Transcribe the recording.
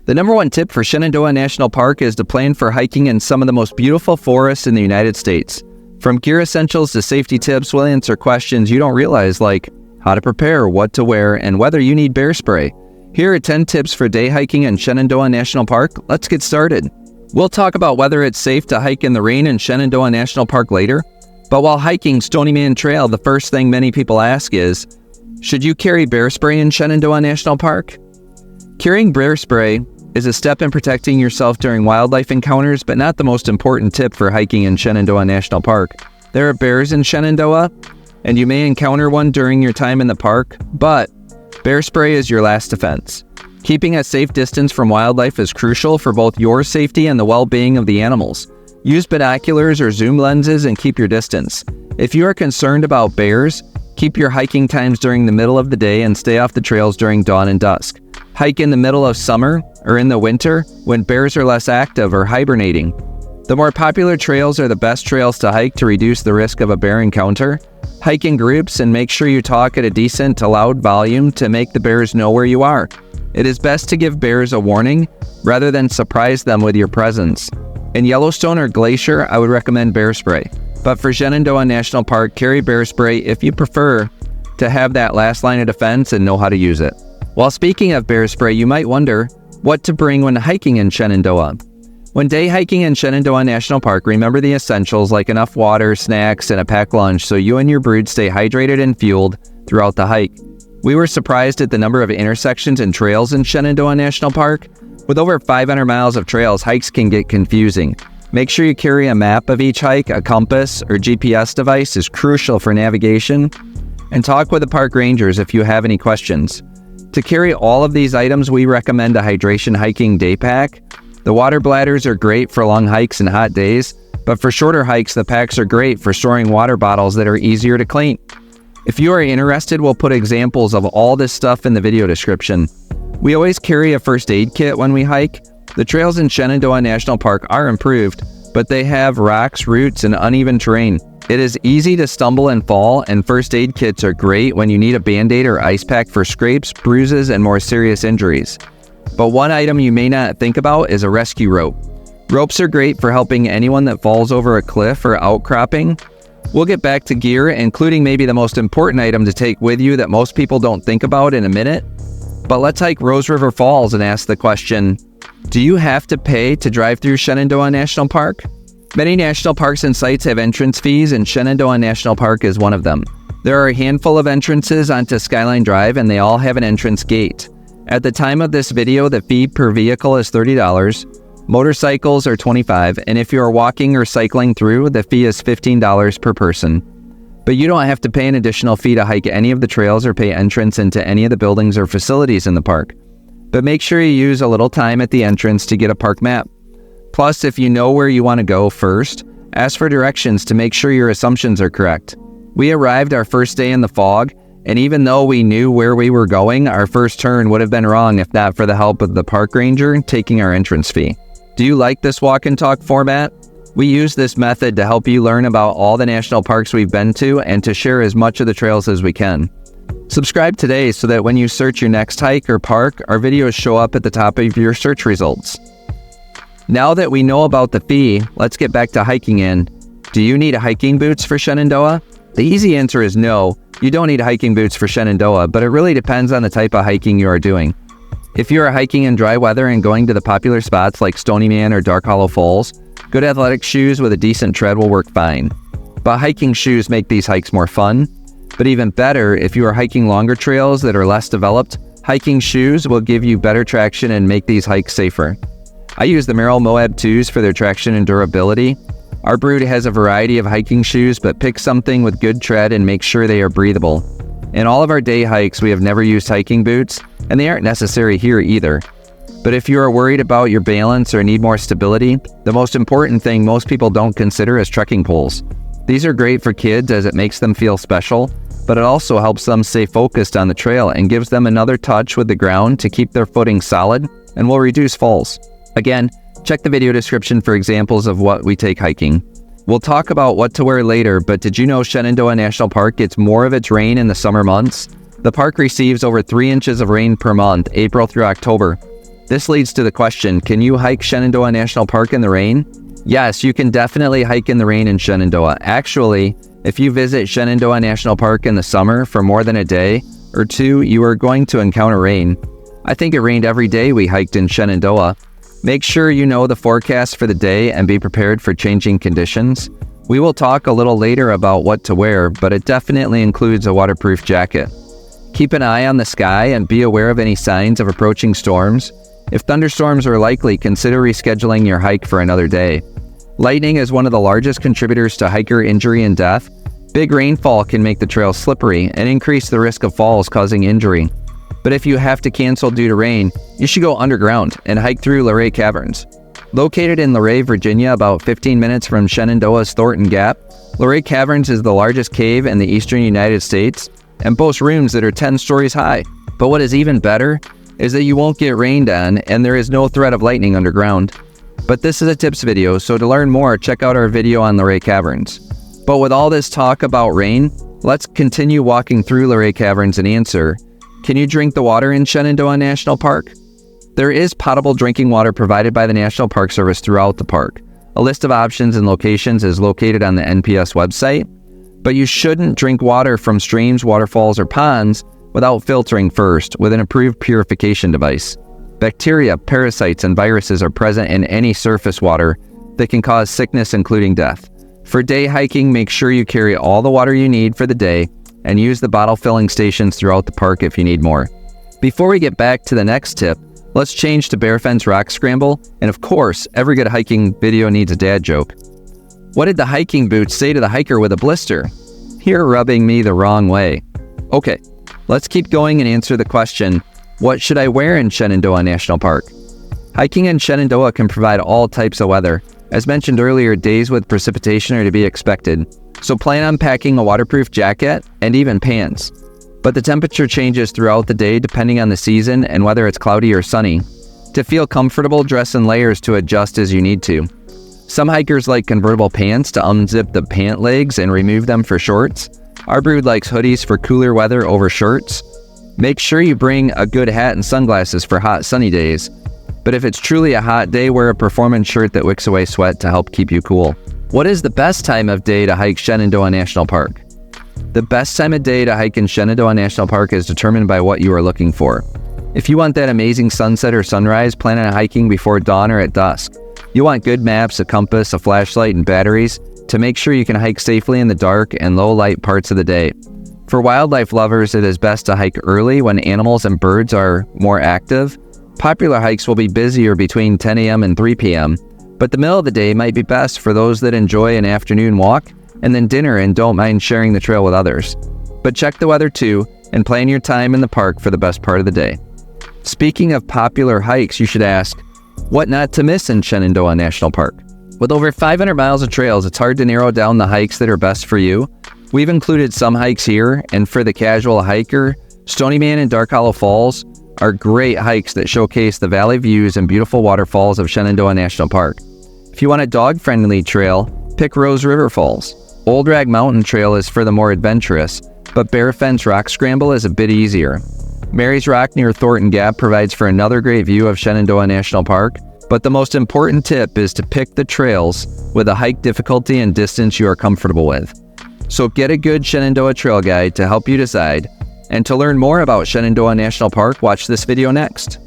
The number one tip for Shenandoah National Park is to plan for hiking in some of the most beautiful forests in the United States. From gear essentials to safety tips, we'll answer questions you don't realize, like how to prepare, what to wear, and whether you need bear spray. Here are 10 tips for day hiking in Shenandoah National Park. Let's get started. We'll talk about whether it's safe to hike in the rain in Shenandoah National Park later. But while hiking Stony Man Trail, the first thing many people ask is, should you carry bear spray in Shenandoah National Park? Carrying bear spray is a step in protecting yourself during wildlife encounters, but not the most important tip for hiking in Shenandoah National Park. There are bears in Shenandoah, and you may encounter one during your time in the park, but bear spray is your last defense. Keeping a safe distance from wildlife is crucial for both your safety and the well-being of the animals. Use binoculars or zoom lenses and keep your distance. If you are concerned about bears, keep your hiking times during the middle of the day and stay off the trails during dawn and dusk. Hike in the middle of summer or in the winter when bears are less active or hibernating. The more popular trails are the best trails to hike to reduce the risk of a bear encounter. Hike in groups and make sure you talk at a decent to loud volume to make the bears know where you are. It is best to give bears a warning rather than surprise them with your presence. In Yellowstone or Glacier, I would recommend bear spray. But for Shenandoah National Park, carry bear spray if you prefer to have that last line of defense and know how to use it. While speaking of bear spray, you might wonder what to bring when hiking in Shenandoah. When day hiking in Shenandoah National Park, remember the essentials like enough water, snacks, and a packed lunch so you and your brood stay hydrated and fueled throughout the hike. We were surprised at the number of intersections and trails in Shenandoah National Park. With over 500 miles of trails, hikes can get confusing. Make sure you carry a map of each hike. A compass or GPS device is crucial for navigation. And talk with the park rangers if you have any questions. To carry all of these items, we recommend a hydration hiking day pack. The water bladders are great for long hikes and hot days, but for shorter hikes, the packs are great for storing water bottles that are easier to clean. If you are interested, we'll put examples of all this stuff in the video description. We always carry a first aid kit when we hike. The trails in Shenandoah National Park are improved, but they have rocks, roots, and uneven terrain. It is easy to stumble and fall, and first aid kits are great when you need a Band-Aid or ice pack for scrapes, bruises, and more serious injuries. But one item you may not think about is a rescue rope. Ropes are great for helping anyone that falls over a cliff or outcropping. We'll get back to gear, including maybe the most important item to take with you that most people don't think about in a minute. But let's hike Rose River Falls and ask the question, do you have to pay to drive through Shenandoah National Park? Many national parks and sites have entrance fees, and Shenandoah National Park is one of them. There are a handful of entrances onto Skyline Drive, and they all have an entrance gate. At the time of this video, the fee per vehicle is $30. Motorcycles are $25, and if you are walking or cycling through, the fee is $15 per person. But you don't have to pay an additional fee to hike any of the trails or pay entrance into any of the buildings or facilities in the park. But make sure you use a little time at the entrance to get a park map. Plus, if you know where you want to go first, ask for directions to make sure your assumptions are correct. We arrived our first day in the fog, and even though we knew where we were going, our first turn would have been wrong if not for the help of the park ranger taking our entrance fee. Do you like this walk and talk format? We use this method to help you learn about all the national parks we've been to and to share as much of the trails as we can. Subscribe today so that when you search your next hike or park, our videos show up at the top of your search results. Now that we know about the fee, let's get back to hiking in. Do you need hiking boots for Shenandoah? The easy answer is no, you don't need hiking boots for Shenandoah, but it really depends on the type of hiking you are doing. If you are hiking in dry weather and going to the popular spots like Stony Man or Dark Hollow Falls, good athletic shoes with a decent tread will work fine. But hiking shoes make these hikes more fun. But even better, if you are hiking longer trails that are less developed, hiking shoes will give you better traction and make these hikes safer. I use the Merrell Moab 2s for their traction and durability. Our brood has a variety of hiking shoes, but pick something with good tread and make sure they are breathable. In all of our day hikes, we have never used hiking boots, and they aren't necessary here either. But if you are worried about your balance or need more stability, the most important thing most people don't consider is trekking poles. These are great for kids as it makes them feel special, but it also helps them stay focused on the trail and gives them another touch with the ground to keep their footing solid and will reduce falls. Again, check the video description for examples of what we take hiking. We'll talk about what to wear later, but did you know Shenandoah National Park gets more of its rain in the summer months? The park receives over 3 inches of rain per month, April through October. This leads to the question, can you hike Shenandoah National Park in the rain? Yes, you can definitely hike in the rain in Shenandoah. Actually, if you visit Shenandoah National Park in the summer for more than a day or two, you are going to encounter rain. I think it rained every day we hiked in Shenandoah. Make sure you know the forecast for the day and be prepared for changing conditions. We will talk a little later about what to wear, but it definitely includes a waterproof jacket. Keep an eye on the sky and be aware of any signs of approaching storms. If thunderstorms are likely, consider rescheduling your hike for another day. Lightning is one of the largest contributors to hiker injury and death. Big rainfall can make the trail slippery and increase the risk of falls causing injury. But if you have to cancel due to rain, you should go underground and hike through Luray Caverns. Located in Luray, Virginia, about 15 minutes from Shenandoah's Thornton Gap, Luray Caverns is the largest cave in the eastern United States and boasts rooms that are 10 stories high. But what is even better is that you won't get rained on and there is no threat of lightning underground. But this is a tips video, so to learn more, check out our video on Luray Caverns. But with all this talk about rain, let's continue walking through Luray Caverns and answer, can you drink the water in Shenandoah National Park? There is potable drinking water provided by the National Park Service throughout the park. A list of options and locations is located on the NPS website, but you shouldn't drink water from streams, waterfalls, or ponds without filtering first with an approved purification device. Bacteria, parasites, and viruses are present in any surface water that can cause sickness, including death. For day hiking, make sure you carry all the water you need for the day and use the bottle filling stations throughout the park if you need more. Before we get back to the next tip, let's change to Bear Fence Rock Scramble, and of course, every good hiking video needs a dad joke. What did the hiking boots say to the hiker with a blister? You're rubbing me the wrong way. Okay, let's keep going and answer the question, what should I wear in Shenandoah National Park? Hiking in Shenandoah can provide all types of weather. As mentioned earlier, days with precipitation are to be expected, so plan on packing a waterproof jacket and even pants. But the temperature changes throughout the day depending on the season and whether it's cloudy or sunny. To feel comfortable, dress in layers to adjust as you need to. Some hikers like convertible pants to unzip the pant legs and remove them for shorts. Our brood likes hoodies for cooler weather over shirts. Make sure you bring a good hat and sunglasses for hot sunny days. But if it's truly a hot day, wear a performance shirt that wicks away sweat to help keep you cool. What is the best time of day to hike Shenandoah National Park? The best time of day to hike in Shenandoah National Park is determined by what you are looking for. If you want that amazing sunset or sunrise, plan on hiking before dawn or at dusk. You want good maps, a compass, a flashlight, and batteries to make sure you can hike safely in the dark and low light parts of the day. For wildlife lovers, it is best to hike early when animals and birds are more active. Popular hikes will be busier between 10 a.m. and 3 p.m., but the middle of the day might be best for those that enjoy an afternoon walk and then dinner and don't mind sharing the trail with others. But check the weather too and plan your time in the park for the best part of the day. Speaking of popular hikes, you should ask, what not to miss in Shenandoah National Park? With over 500 miles of trails, it's hard to narrow down the hikes that are best for you. We've included some hikes here, and for the casual hiker, Stony Man and Dark Hollow Falls are great hikes that showcase the valley views and beautiful waterfalls of Shenandoah National Park. If you want a dog-friendly trail, pick Rose River Falls. Old Rag Mountain Trail is for the more adventurous, but Bear Fence Rock Scramble is a bit easier. Mary's Rock near Thornton Gap provides for another great view of Shenandoah National Park, but the most important tip is to pick the trails with a hike difficulty and distance you are comfortable with. So get a good Shenandoah trail guide to help you decide. And to learn more about Shenandoah National Park, watch this video next.